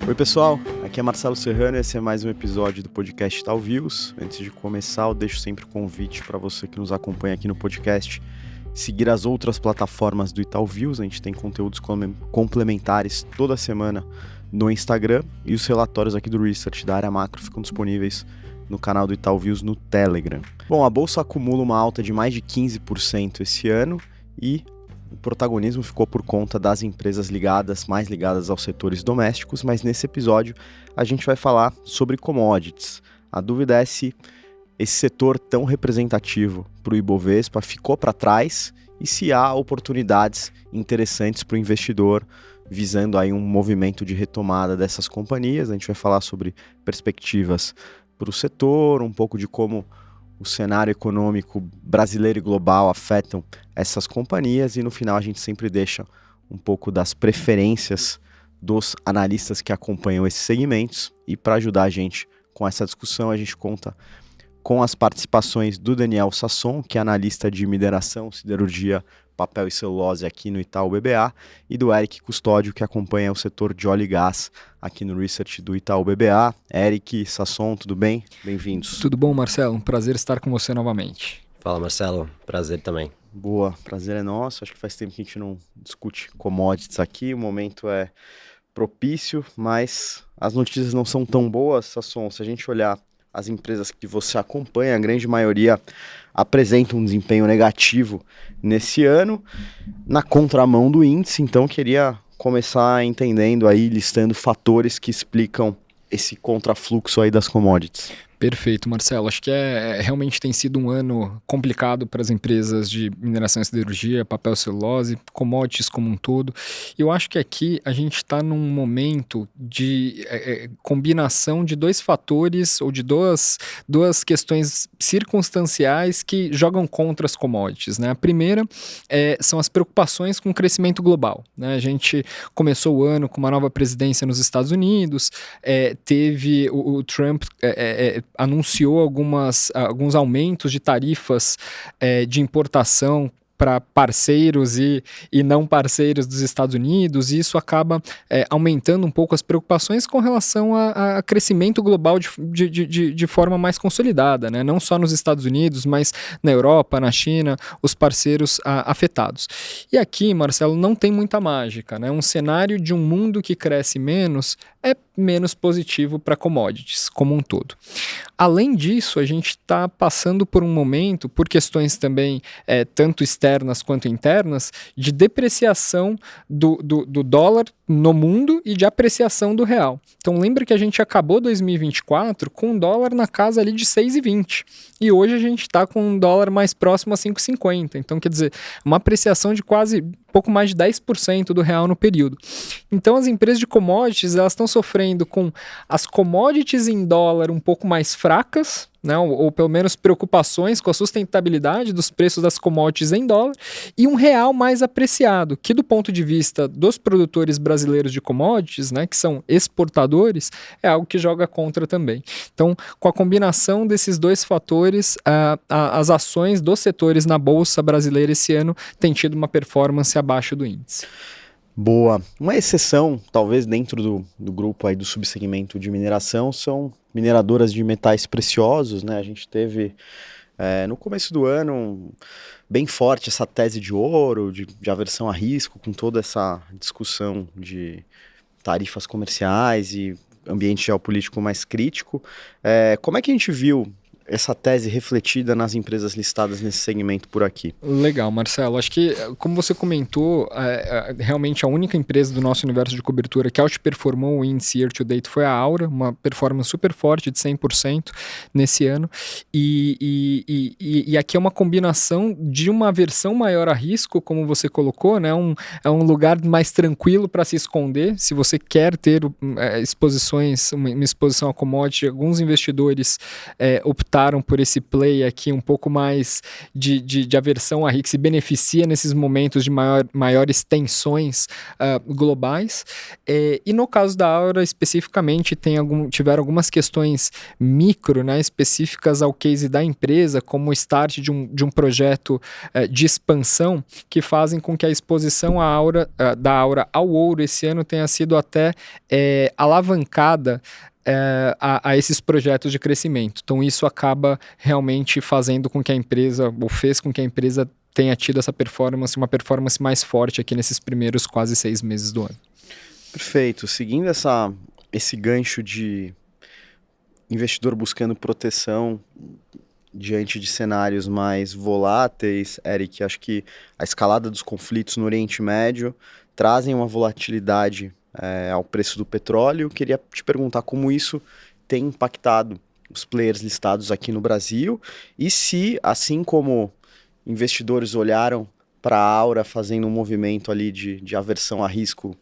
Oi pessoal, aqui é Marcelo Serrano e esse é mais um episódio do podcast Itaú Views. Antes de começar, eu deixo sempre o convite para você que nos acompanha aqui no podcast seguir as outras plataformas do Itaú Views. A gente tem conteúdos complementares toda semana no Instagram e os relatórios aqui do Research da área macro ficam disponíveis no canal do Itaú Views no Telegram. Bom, a Bolsa acumula uma alta de mais de 15% esse ano e o protagonismo ficou por conta das empresas mais ligadas aos setores domésticos, mas nesse episódio a gente vai falar sobre commodities. A dúvida é se esse setor tão representativo para o Ibovespa ficou para trás e se há oportunidades interessantes para o investidor visando aí um movimento de retomada dessas companhias. A gente vai falar sobre perspectivas para o setor, um pouco de como o cenário econômico brasileiro e global afetam essas companhias e no final a gente sempre deixa um pouco das preferências dos analistas que acompanham esses segmentos. E para ajudar a gente com essa discussão, a gente conta com as participações do Daniel Sasson, que é analista de mineração, siderurgia, papel e celulose aqui no Itaú BBA, e do Eric Custódio, que acompanha o setor de óleo e gás aqui no Research do Itaú BBA. Eric, Sasson, tudo bem? Bem-vindos. Tudo bom, Marcelo? Um prazer estar com você novamente. Fala, Marcelo. Prazer também. Boa, prazer é nosso. Acho que faz tempo que a gente não discute commodities aqui. O momento é propício, mas as notícias não são tão boas, Sasson. Se a gente olhar as empresas que você acompanha, a grande maioria apresenta um desempenho negativo nesse ano, na contramão do índice. Então, queria começar entendendo aí, listando fatores que explicam esse contrafluxo aí das commodities. Perfeito, Marcelo. Acho que realmente tem sido um ano complicado para as empresas de mineração e siderurgia, papel e celulose, commodities como um todo. E eu acho que aqui a gente está num momento de combinação de dois fatores ou de duas questões circunstanciais que jogam contra as commodities, né? A primeira são as preocupações com o crescimento global, né? A gente começou o ano com uma nova presidência nos Estados Unidos, teve o Trump anunciou alguns aumentos de tarifas de importação para parceiros e não parceiros dos Estados Unidos, e isso acaba aumentando um pouco as preocupações com relação a crescimento global de forma mais consolidada, né? Não só nos Estados Unidos, mas na Europa, na China, os parceiros afetados. E aqui, Marcelo, não tem muita mágica, né? Um cenário de um mundo que cresce menos é menos positivo para commodities como um todo. Além disso, a gente está passando por um momento, por questões também tanto externas quanto internas, de depreciação do dólar no mundo e de apreciação do real. Então lembra que a gente acabou 2024 com um dólar na casa ali de 6,20 e hoje a gente está com um dólar mais próximo a 5,50. Então quer dizer, uma apreciação de quase pouco mais de 10% do real no período. Então as empresas de commodities, elas estão sofrendo com as commodities em dólar um pouco mais fracas, né, ou pelo menos preocupações com a sustentabilidade dos preços das commodities em dólar, e um real mais apreciado, que do ponto de vista dos produtores brasileiros de commodities, né, que são exportadores, é algo que joga contra também. Então, com a combinação desses dois fatores, as ações dos setores na Bolsa brasileira esse ano têm tido uma performance abaixo do índice. Boa. Uma exceção, talvez dentro do grupo aí do subsegmento de mineração, são mineradoras de metais preciosos, né? A gente teve no começo do ano bem forte essa tese de ouro, de aversão a risco, com toda essa discussão de tarifas comerciais e ambiente geopolítico mais crítico. Como é que a gente viu essa tese refletida nas empresas listadas nesse segmento por aqui? Legal, Marcelo. Acho que, como você comentou, realmente a única empresa do nosso universo de cobertura que outperformou o índice year to date foi a Aura, uma performance super forte de 100% nesse ano. E aqui é uma combinação de uma aversão maior a risco, como você colocou, né? É um lugar mais tranquilo para se esconder. Se você quer ter exposições, uma exposição a commodity, alguns investidores optaram optaram por esse play aqui um pouco mais de aversão a risco, que se beneficia nesses momentos de maiores tensões globais. E no caso da Aura, especificamente, tiveram algumas questões micro, né, específicas ao case da empresa, como o start de um projeto de expansão, que fazem com que a exposição da Aura ao ouro esse ano tenha sido até alavancada a esses projetos de crescimento. Então isso acaba realmente fazendo com que a empresa, ou fez com que a empresa tenha tido essa performance, uma performance mais forte aqui nesses primeiros quase 6 meses do ano. Perfeito. Seguindo esse gancho de investidor buscando proteção diante de cenários mais voláteis, Eric, acho que a escalada dos conflitos no Oriente Médio trazem uma volatilidade ao preço do petróleo. Queria te perguntar como isso tem impactado os players listados aqui no Brasil e se, assim como investidores olharam para a Aura fazendo um movimento ali de aversão a risco,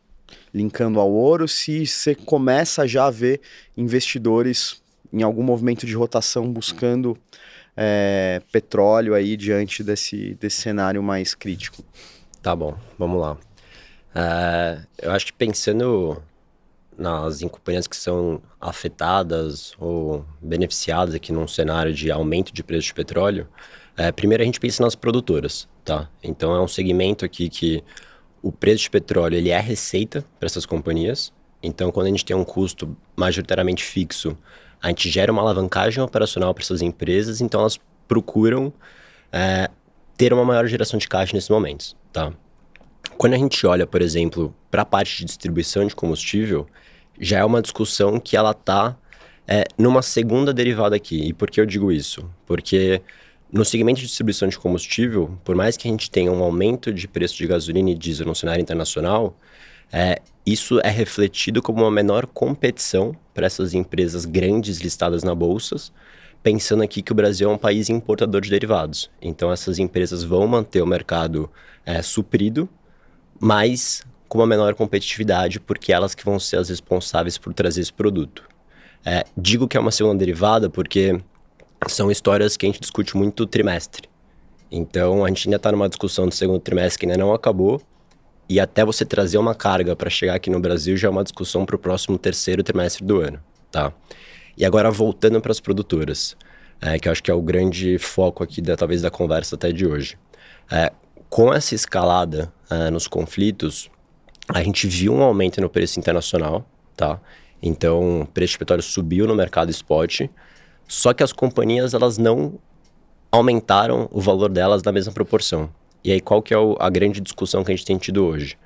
linkando ao ouro, se você começa já a ver investidores em algum movimento de rotação buscando petróleo aí diante desse cenário mais crítico. Tá bom, vamos lá. Eu acho que pensando nas companhias que são afetadas ou beneficiadas aqui num cenário de aumento de preço de petróleo, primeiro a gente pensa nas produtoras, tá? Então é um segmento aqui que o preço de petróleo ele é receita para essas companhias. Então quando a gente tem um custo majoritariamente fixo, a gente gera uma alavancagem operacional para essas empresas, então elas procuram ter uma maior geração de caixa nesses momentos, tá? Quando a gente olha, por exemplo, para a parte de distribuição de combustível, já é uma discussão que ela está numa segunda derivada aqui. E por que eu digo isso? Porque no segmento de distribuição de combustível, por mais que a gente tenha um aumento de preço de gasolina e diesel no cenário internacional, isso é refletido como uma menor competição para essas empresas grandes listadas na bolsa, pensando aqui que o Brasil é um país importador de derivados. Então essas empresas vão manter o mercado suprido, mas com uma menor competitividade, porque elas que vão ser as responsáveis por trazer esse produto. Digo que é uma segunda derivada porque são histórias que a gente discute muito trimestre. Então, a gente ainda está numa discussão do segundo trimestre que ainda não acabou, e até você trazer uma carga para chegar aqui no Brasil já é uma discussão para o próximo terceiro trimestre do ano, tá? E agora, voltando para as produtoras, que eu acho que é o grande foco aqui, talvez, da conversa até de hoje. Com essa escalada nos conflitos, a gente viu um aumento no preço internacional, tá? Então, o preço de petróleo subiu no mercado spot, só que as companhias, elas não aumentaram o valor delas na mesma proporção. E aí, qual que é a grande discussão que a gente tem tido hoje?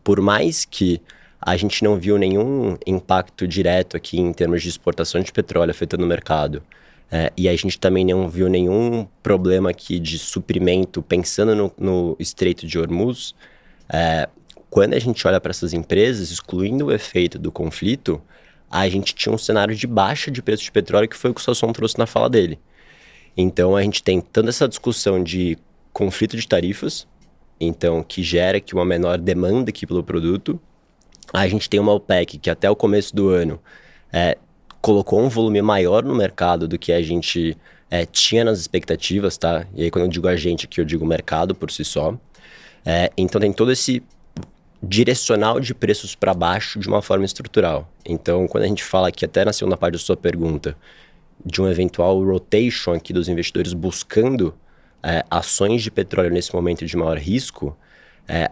Por mais que a gente não viu nenhum impacto direto aqui em termos de exportação de petróleo afetando o mercado, e a gente também não viu nenhum problema aqui de suprimento pensando no Estreito de Hormuz, quando a gente olha para essas empresas, excluindo o efeito do conflito, a gente tinha um cenário de baixa de preço de petróleo, que foi o que o Sasson trouxe na fala dele. Então, a gente tem toda essa discussão de conflito de tarifas, então que gera aqui uma menor demanda aqui pelo produto. A gente tem uma OPEC que até o começo do ano colocou um volume maior no mercado do que a gente tinha nas expectativas, tá? E aí quando eu digo a gente aqui, eu digo o mercado por si só. Então tem todo esse direcional de preços para baixo de uma forma estrutural. Então quando a gente fala aqui, até na segunda parte da sua pergunta, de um eventual rotation aqui dos investidores buscando ações de petróleo nesse momento de maior risco,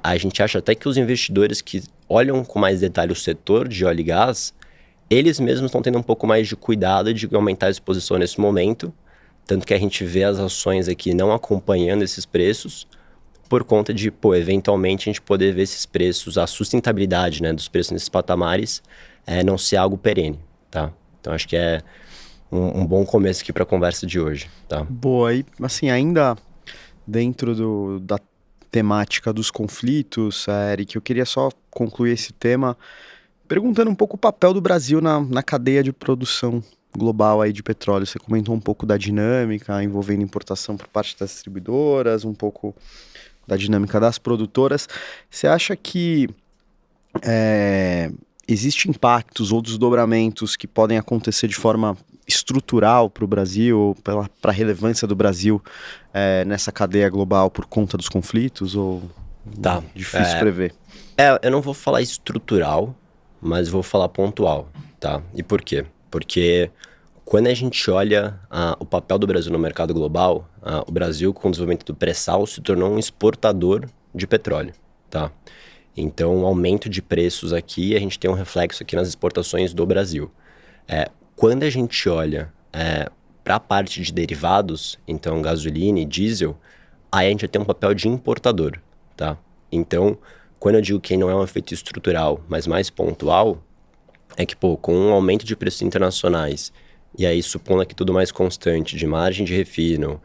a gente acha até que os investidores que olham com mais detalhe o setor de óleo e gás, eles mesmos estão tendo um pouco mais de cuidado de aumentar a exposição nesse momento, tanto que a gente vê as ações aqui não acompanhando esses preços, por conta de, eventualmente a gente poder ver esses preços, a sustentabilidade, né, dos preços nesses patamares, não ser algo perene, tá? Então acho que é um bom começo aqui para a conversa de hoje, tá? Boa, e assim, ainda dentro da temática dos conflitos, Eric, eu queria só concluir esse tema perguntando um pouco o papel do Brasil na cadeia de produção global aí de petróleo. Você comentou um pouco da dinâmica envolvendo importação por parte das distribuidoras, um pouco da dinâmica das produtoras. Você acha que existem impactos ou desdobramentos que podem acontecer de forma estrutural para o Brasil, para a relevância do Brasil nessa cadeia global por conta dos conflitos, ou difícil prever? Eu não vou falar estrutural, mas vou falar pontual, tá? E por quê? Porque quando a gente olha o papel do Brasil no mercado global, o Brasil, com o desenvolvimento do pré-sal, se tornou um exportador de petróleo, tá? Então, o aumento de preços aqui, a gente tem um reflexo aqui nas exportações do Brasil. Quando a gente olha para a parte de derivados, então gasolina e diesel, aí a gente tem um papel de importador, tá? Então, quando eu digo que não é um efeito estrutural, mas mais pontual, é que, com um aumento de preços internacionais, e aí supondo aqui tudo mais constante, de margem de refino,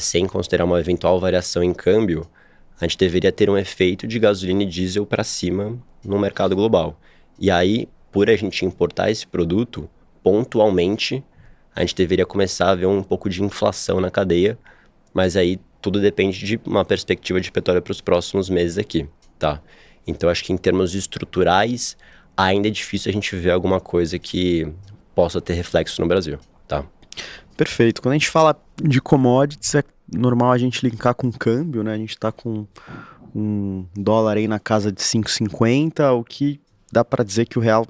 sem considerar uma eventual variação em câmbio, a gente deveria ter um efeito de gasolina e diesel para cima no mercado global. E aí, por a gente importar esse produto, pontualmente, a gente deveria começar a ver um pouco de inflação na cadeia, mas aí tudo depende de uma perspectiva de petróleo para os próximos meses aqui, tá? Então, acho que em termos estruturais, ainda é difícil a gente ver alguma coisa que possa ter reflexo no Brasil, tá? Perfeito. Quando a gente fala de commodities, é normal a gente linkar com câmbio, né? A gente está com um dólar aí na casa de 5,50, o que dá para dizer que o real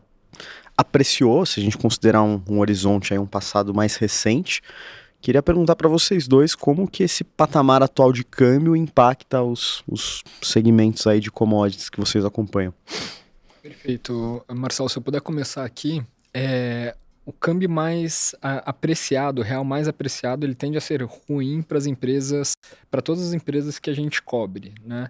apreciou, se a gente considerar um horizonte aí, um passado mais recente. Queria perguntar para vocês dois como que esse patamar atual de câmbio impacta os segmentos aí de commodities que vocês acompanham. Perfeito. Marcelo, se eu puder começar aqui, o câmbio mais apreciado, o real mais apreciado, ele tende a ser ruim para as empresas, para todas as empresas que a gente cobre, né?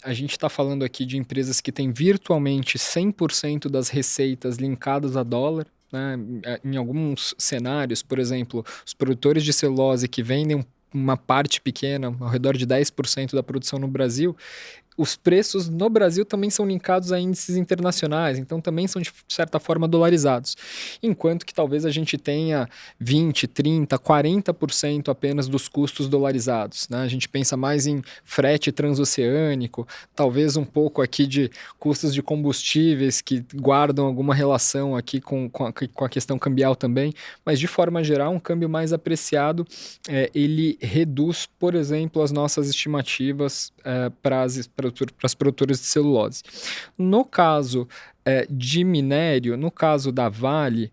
A gente está falando aqui de empresas que têm virtualmente 100% das receitas linkadas a dólar, né? Em alguns cenários, por exemplo, os produtores de celulose que vendem uma parte pequena, ao redor de 10% da produção no Brasil, os preços no Brasil também são linkados a índices internacionais, então também são de certa forma dolarizados. Enquanto que talvez a gente tenha 20%, 30%, 40% apenas dos custos dolarizados, né? A gente pensa mais em frete transoceânico, talvez um pouco aqui de custos de combustíveis que guardam alguma relação aqui com a questão cambial também, mas de forma geral um câmbio mais apreciado, ele reduz, por exemplo, as nossas estimativas para as produtoras de celulose. No caso de minério, no caso da Vale,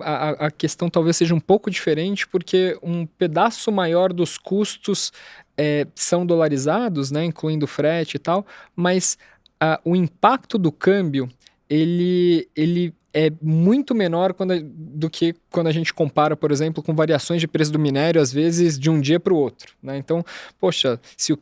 a questão talvez seja um pouco diferente, porque um pedaço maior dos custos são dolarizados, né, incluindo frete e tal, mas o impacto do câmbio, ele é muito menor do que quando a gente compara, por exemplo, com variações de preço do minério, às vezes de um dia para o outro, né? Então, poxa, se o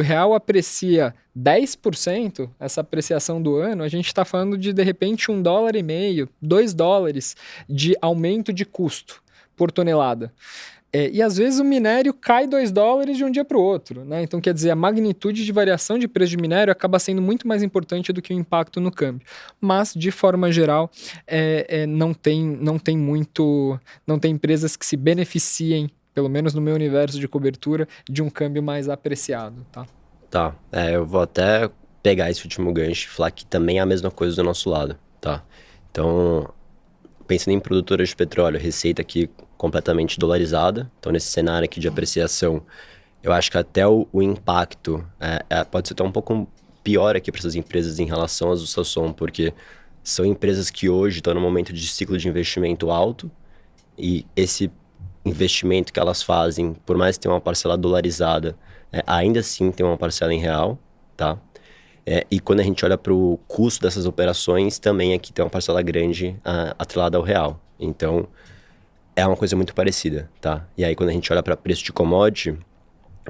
real aprecia 10%, essa apreciação do ano, a gente está falando de repente $1,50, $2 de aumento de custo por tonelada. E às vezes o minério cai $2 de um dia para o outro, né? Então, quer dizer, a magnitude de variação de preço de minério acaba sendo muito mais importante do que o impacto no câmbio. Mas, de forma geral, não tem empresas que se beneficiem, pelo menos no meu universo de cobertura, de um câmbio mais apreciado, tá? Tá, eu vou até pegar esse último gancho e falar que também é a mesma coisa do nosso lado, tá? Então, pensando em produtoras de petróleo, receita aqui completamente dolarizada. Então, nesse cenário aqui de apreciação, eu acho que até o impacto pode ser até um pouco pior aqui para essas empresas em relação às do Sasson, porque são empresas que hoje estão no momento de ciclo de investimento alto e esse investimento que elas fazem, por mais que tenha uma parcela dolarizada, ainda assim tem uma parcela em real, tá? E quando a gente olha para o custo dessas operações, também aqui tem uma parcela grande atrelada ao real. Então, é uma coisa muito parecida, tá? E aí, quando a gente olha para preço de commodity,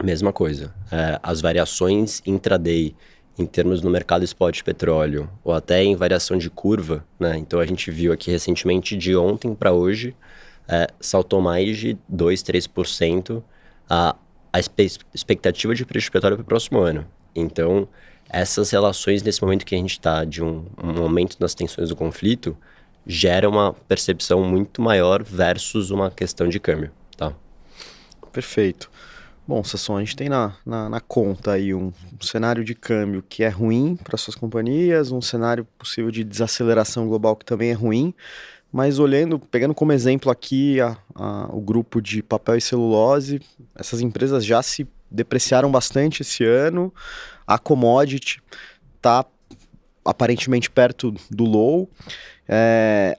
mesma coisa. As variações intraday, em termos no mercado spot de petróleo, ou até em variação de curva, né? Então, a gente viu aqui recentemente, de ontem para hoje, saltou mais de 2%, 3% a expectativa de preço de petróleo para o próximo ano. Então, essas relações, nesse momento que a gente está de um aumento das tensões do conflito, gera uma percepção muito maior versus uma questão de câmbio, tá? Perfeito. Bom, Sasson, a gente tem na conta aí um cenário de câmbio que é ruim para suas companhias, um cenário possível de desaceleração global que também é ruim, mas pegando como exemplo aqui o grupo de papel e celulose, essas empresas já se depreciaram bastante esse ano, a commodity está aparentemente perto do low.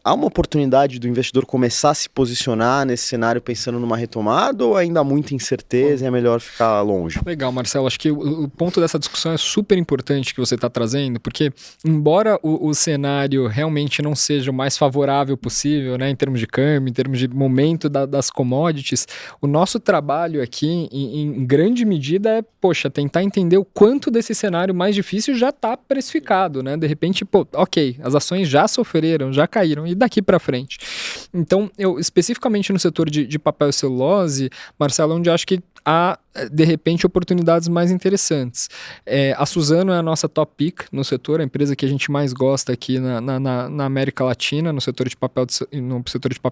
Há uma oportunidade do investidor começar a se posicionar nesse cenário pensando numa retomada, ou ainda há muita incerteza e é melhor ficar longe? Legal, Marcelo. Acho que o ponto dessa discussão é super importante que você está trazendo, porque embora o cenário realmente não seja o mais favorável possível, né, em termos de câmbio, em termos de momento das commodities, o nosso trabalho aqui, em grande medida, é, tentar entender o quanto desse cenário mais difícil já está precificado, né? De repente, ok, as ações já sofreram, já caíram, e daqui para frente? Então, eu especificamente no setor de papel e celulose, Marcelo, onde eu acho que há, de repente, oportunidades mais interessantes. A Suzano é a nossa top pick no setor, a empresa que a gente mais gosta aqui na América Latina, no setor de papel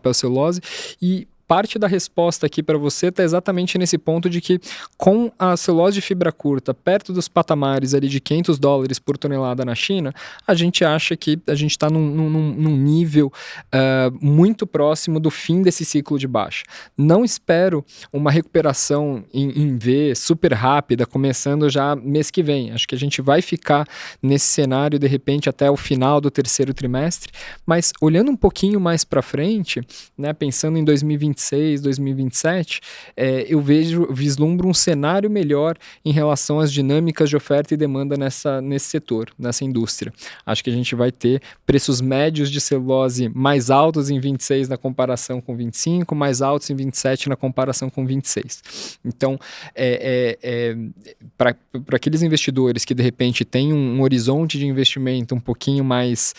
e celulose, e parte da resposta aqui para você está exatamente nesse ponto de que, com a celulose de fibra curta perto dos patamares ali de $500 por tonelada na China, a gente acha que a gente está num nível muito próximo do fim desse ciclo de baixa. Não espero uma recuperação em V super rápida, começando já mês que vem. Acho que a gente vai ficar nesse cenário, de repente, até o final do terceiro trimestre, mas olhando um pouquinho mais para frente, né, pensando em 2026, 2027, eu vislumbro um cenário melhor em relação às dinâmicas de oferta e demanda nesse setor, nessa indústria. Acho que a gente vai ter preços médios de celulose mais altos em 26 na comparação com 25, mais altos em 27 na comparação com 26. Então, para aqueles investidores que de repente têm um horizonte de investimento um pouquinho mais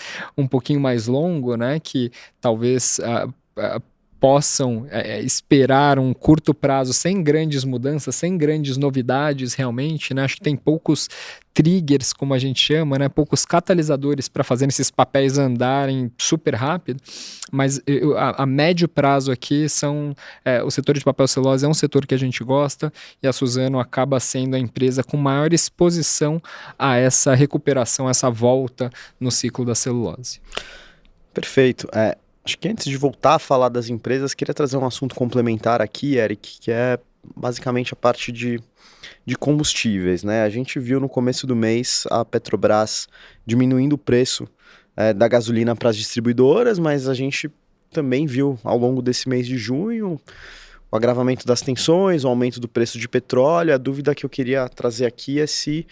longo, né, que talvez possam esperar um curto prazo sem grandes mudanças, sem grandes novidades realmente, né? Acho que tem poucos triggers, como a gente chama, né? Poucos catalisadores para fazer esses papéis andarem super rápido, mas a médio prazo aqui o setor de papel celulose é um setor que a gente gosta, e a Suzano acaba sendo a empresa com maior exposição a essa recuperação, essa volta no ciclo da celulose. Perfeito. Acho que antes de voltar a falar das empresas, queria trazer um assunto complementar aqui, Eric, que é basicamente a parte de combustíveis, né? A gente viu no começo do mês a Petrobras diminuindo o preço da gasolina para as distribuidoras, mas a gente também viu ao longo desse mês de junho o agravamento das tensões, o aumento do preço de petróleo. A dúvida que eu queria trazer aqui é se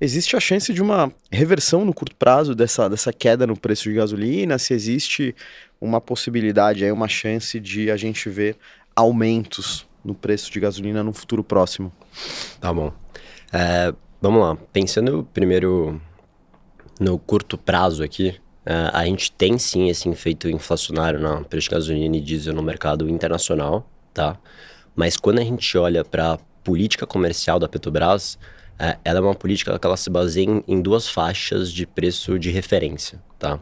existe a chance de uma reversão no curto prazo dessa queda no preço de gasolina, se existe uma possibilidade, uma chance de a gente ver aumentos no preço de gasolina no futuro próximo. Tá bom. Vamos lá. Pensando primeiro no curto prazo aqui, a gente tem sim esse efeito inflacionário no preço de gasolina e diesel no mercado internacional, tá? Mas quando a gente olha para a política comercial da Petrobras, ela é uma política que ela se baseia em duas faixas de preço de referência, tá?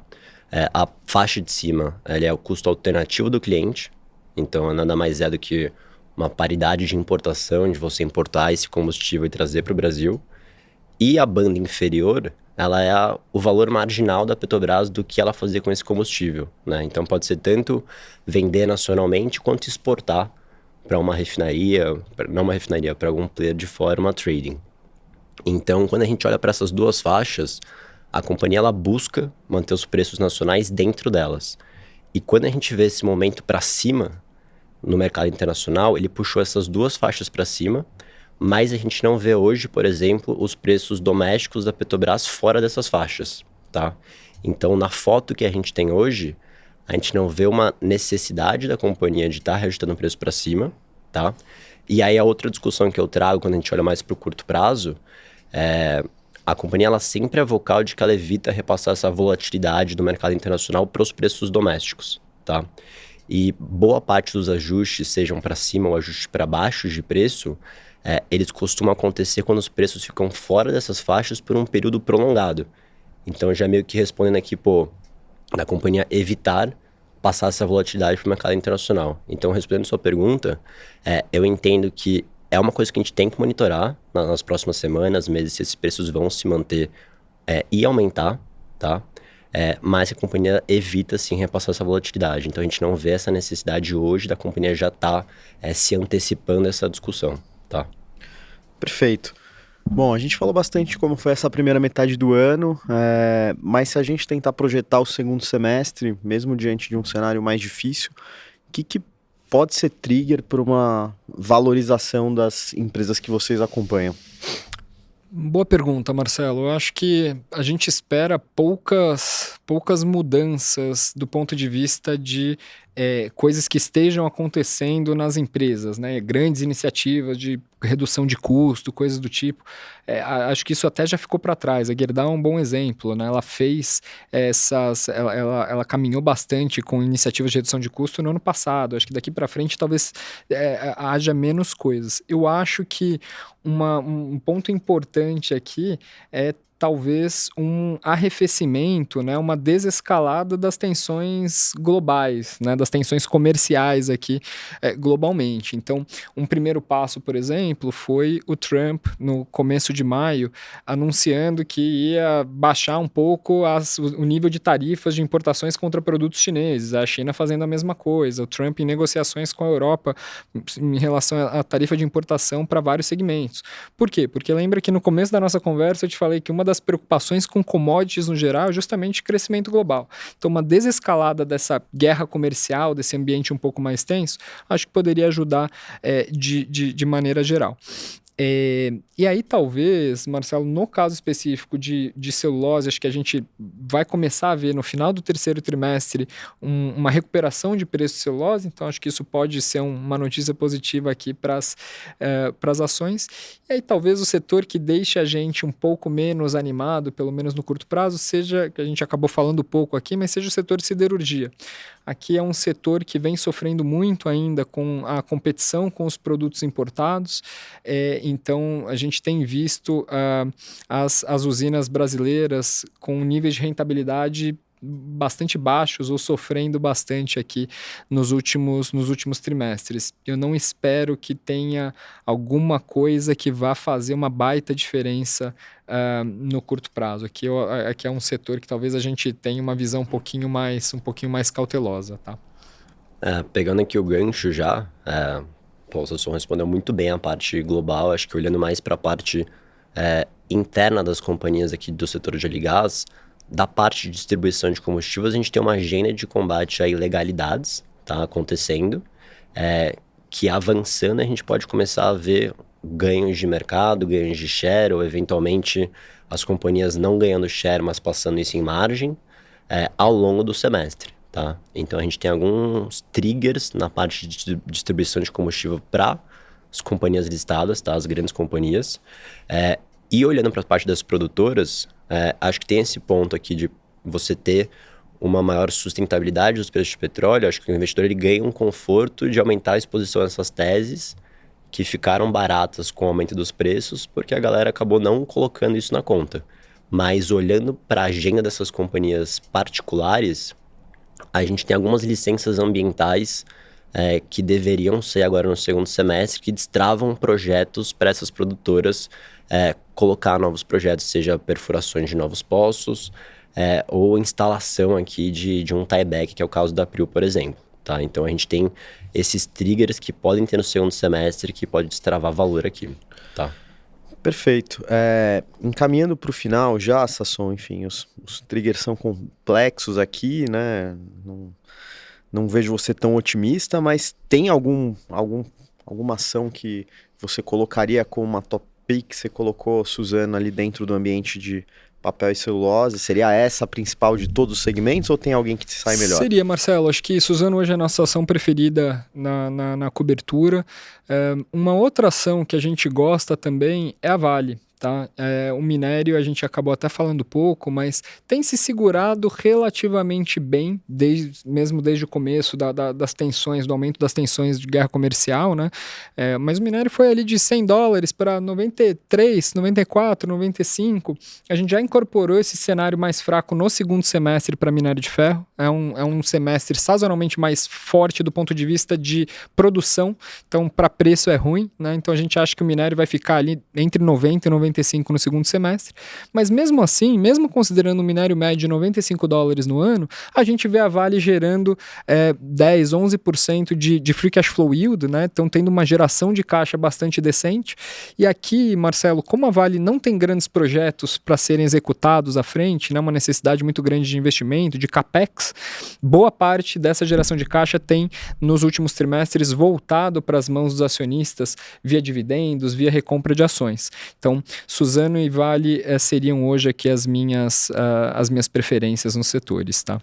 A faixa de cima, ela é o custo alternativo do cliente, então nada mais é do que uma paridade de importação, de você importar esse combustível e trazer para o Brasil. E a banda inferior, ela é o valor marginal da Petrobras do que ela fazer com esse combustível, né? Então pode ser tanto vender nacionalmente quanto exportar para uma refinaria, para algum player de fora, uma trading. Então, quando a gente olha para essas duas faixas, a companhia ela busca manter os preços nacionais dentro delas. E quando a gente vê esse momento para cima no mercado internacional, ele puxou essas duas faixas para cima, mas a gente não vê hoje, por exemplo, os preços domésticos da Petrobras fora dessas faixas, tá? Então, na foto que a gente tem hoje, a gente não vê uma necessidade da companhia de estar reajustando o preço para cima, tá? E aí a outra discussão que eu trago quando a gente olha mais para o curto prazo a companhia ela sempre é vocal de que ela evita repassar essa volatilidade do mercado internacional para os preços domésticos, tá? E boa parte dos ajustes, sejam para cima ou ajustes para baixo de preço, eles costumam acontecer quando os preços ficam fora dessas faixas por um período prolongado. Então, já meio que respondendo aqui, da companhia evitar passar essa volatilidade para o mercado internacional. Então, respondendo a sua pergunta, eu entendo que é uma coisa que a gente tem que monitorar nas próximas semanas, meses, se esses preços vão se manter e aumentar, tá? mas a companhia evita, sim, repassar essa volatilidade. Então, a gente não vê essa necessidade hoje da companhia já estar se antecipando essa discussão, tá? Perfeito. Bom, a gente falou bastante de como foi essa primeira metade do ano, mas se a gente tentar projetar o segundo semestre, mesmo diante de um cenário mais difícil, o que pode ser trigger para uma valorização das empresas que vocês acompanham? Boa pergunta, Marcelo. Eu acho que a gente espera poucas mudanças do ponto de vista de coisas que estejam acontecendo nas empresas, né? Grandes iniciativas de redução de custo, coisas do tipo. Acho que isso até já ficou para trás. A Gerdau é um bom exemplo, né? Ela fez ela caminhou bastante com iniciativas de redução de custo no ano passado. Acho que daqui para frente talvez haja menos coisas. Eu acho que um ponto importante aqui é talvez um arrefecimento, né, uma desescalada das tensões globais, né, das tensões comerciais aqui globalmente. Então, um primeiro passo, por exemplo, foi o Trump, no começo de maio, anunciando que ia baixar um pouco o nível de tarifas de importações contra produtos chineses, a China fazendo a mesma coisa, o Trump em negociações com a Europa em relação à tarifa de importação para vários segmentos. Por quê? Porque lembra que no começo da nossa conversa eu te falei que uma das preocupações com commodities no geral é justamente crescimento global. Então, uma desescalada dessa guerra comercial, desse ambiente um pouco mais tenso, acho que poderia ajudar de maneira geral. E aí, talvez, Marcelo, no caso específico de celulose, acho que a gente vai começar a ver no final do terceiro trimestre uma recuperação de preço de celulose, então acho que isso pode ser uma notícia positiva aqui para as ações. E aí, talvez o setor que deixe a gente um pouco menos animado, pelo menos no curto prazo, seja, que a gente acabou falando pouco aqui, mas seja o setor de siderurgia. Aqui é um setor que vem sofrendo muito ainda com a competição com os produtos importados, então a gente tem visto as usinas brasileiras com níveis de rentabilidade bastante baixos ou sofrendo bastante aqui nos últimos trimestres. Eu não espero que tenha alguma coisa que vá fazer uma baita diferença no curto prazo. Aqui é um setor que talvez a gente tenha uma visão um pouquinho mais cautelosa, tá? Pegando aqui o gancho já, o Sasson respondeu muito bem a parte global, acho que olhando mais para a parte interna das companhias aqui do setor de óleo e gás, da parte de distribuição de combustíveis, a gente tem uma agenda de combate a ilegalidades, tá, acontecendo, que avançando a gente pode começar a ver ganhos de mercado, ganhos de share, ou eventualmente as companhias não ganhando share, mas passando isso em margem, ao longo do semestre. Tá? Então a gente tem alguns triggers na parte de distribuição de combustível para as companhias listadas, tá? As grandes companhias. E olhando para a parte das produtoras, acho que tem esse ponto aqui de você ter uma maior sustentabilidade dos preços de petróleo. Acho que o investidor ele ganha um conforto de aumentar a exposição a essas teses que ficaram baratas com o aumento dos preços, porque a galera acabou não colocando isso na conta. Mas olhando para a agenda dessas companhias particulares, a gente tem algumas licenças ambientais que deveriam ser agora no segundo semestre, que destravam projetos para essas produtoras colocar novos projetos, seja perfurações de novos poços ou instalação aqui de um tieback, que é o caso da Prio, por exemplo. Tá? Então a gente tem esses triggers que podem ter no segundo semestre que pode destravar valor aqui. Tá? Perfeito. Encaminhando para o final já, Sasson, enfim, os triggers são complexos aqui, né? Não vejo você tão otimista, mas tem alguma ação que você colocaria como uma top pick que você colocou, Suzano, ali dentro do ambiente de papel e celulose? Seria essa a principal de todos os segmentos ou tem alguém que se sai melhor? Seria, Marcelo. Acho que Suzano hoje é a nossa ação preferida na cobertura. Uma outra ação que a gente gosta também é a Vale. Tá? O minério a gente acabou até falando pouco, mas tem se segurado relativamente bem, mesmo desde o começo das tensões, do aumento das tensões de guerra comercial, né? Mas o minério foi ali de $100 para 93, 94, 95. A gente já incorporou esse cenário mais fraco no segundo semestre para minério de ferro. É um semestre sazonalmente mais forte do ponto de vista de produção, então para preço é ruim, né? Então a gente acha que o minério vai ficar ali entre 90 e 95 $95 no segundo semestre, mas mesmo assim, mesmo considerando um minério médio de $95 no ano, a gente vê a Vale gerando 10, 11% de free cash flow yield, né? Então tendo uma geração de caixa bastante decente. E aqui, Marcelo, como a Vale não tem grandes projetos para serem executados à frente, né? Uma necessidade muito grande de investimento, de capex, boa parte dessa geração de caixa tem, nos últimos trimestres, voltado para as mãos dos acionistas via dividendos, via recompra de ações. Então, Suzano e Vale seriam hoje aqui as minhas preferências nos setores, tá?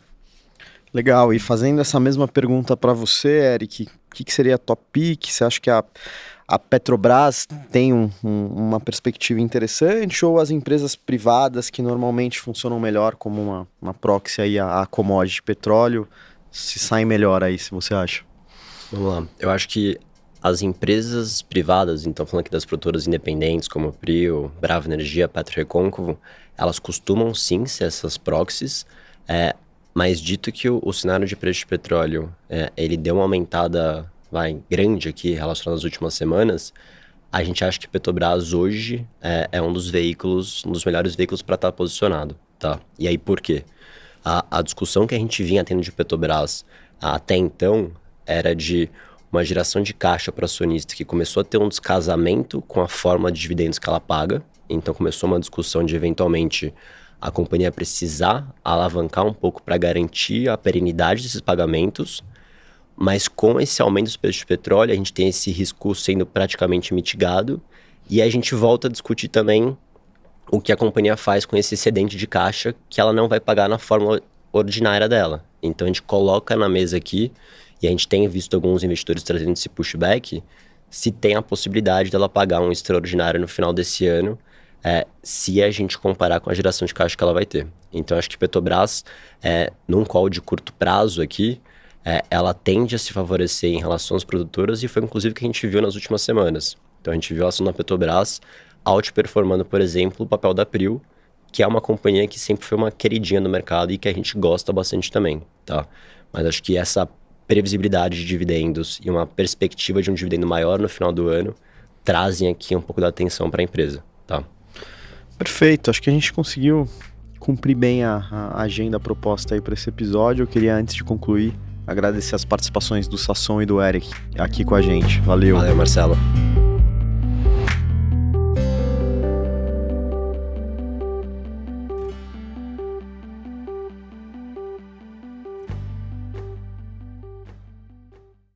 Legal, e fazendo essa mesma pergunta para você, Eric, o que seria top pick? Você acha que a Petrobras tem uma perspectiva interessante ou as empresas privadas que normalmente funcionam melhor como uma proxy aí a commodity de petróleo se saem melhor aí, se você acha? Vamos lá, eu acho que as empresas privadas, então falando aqui das produtoras independentes como Prio, Brava Energia, PetroRecôncavo, elas costumam sim ser essas proxies, mas dito que o cenário de preço de petróleo, ele deu uma aumentada grande aqui relacionada às últimas semanas, a gente acha que Petrobras hoje é um dos melhores veículos para estar posicionado, tá? E aí por quê? A discussão que a gente vinha tendo de Petrobras até então era de uma geração de caixa para acionista que começou a ter um descasamento com a forma de dividendos que ela paga. Então começou uma discussão de, eventualmente, a companhia precisar alavancar um pouco para garantir a perenidade desses pagamentos. Mas com esse aumento dos preços de petróleo, a gente tem esse risco sendo praticamente mitigado. E a gente volta a discutir também o que a companhia faz com esse excedente de caixa que ela não vai pagar na forma ordinária dela. Então a gente coloca na mesa aqui, e a gente tem visto alguns investidores trazendo esse pushback, se tem a possibilidade dela pagar um extraordinário no final desse ano, se a gente comparar com a geração de caixa que ela vai ter. Então acho que Petrobras, num call de curto prazo aqui, ela tende a se favorecer em relação às produtoras, e foi inclusive o que a gente viu nas últimas semanas. Então a gente viu a ação da Petrobras outperformando, por exemplo, o papel da Prio, que é uma companhia que sempre foi uma queridinha no mercado e que a gente gosta bastante também, tá? Mas acho que essa previsibilidade de dividendos e uma perspectiva de um dividendo maior no final do ano trazem aqui um pouco da atenção para a empresa, tá? Perfeito, acho que a gente conseguiu cumprir bem a agenda proposta aí para esse episódio. Eu queria, antes de concluir, agradecer as participações do Sasson e do Eric aqui com a gente. Valeu. Valeu, Marcelo.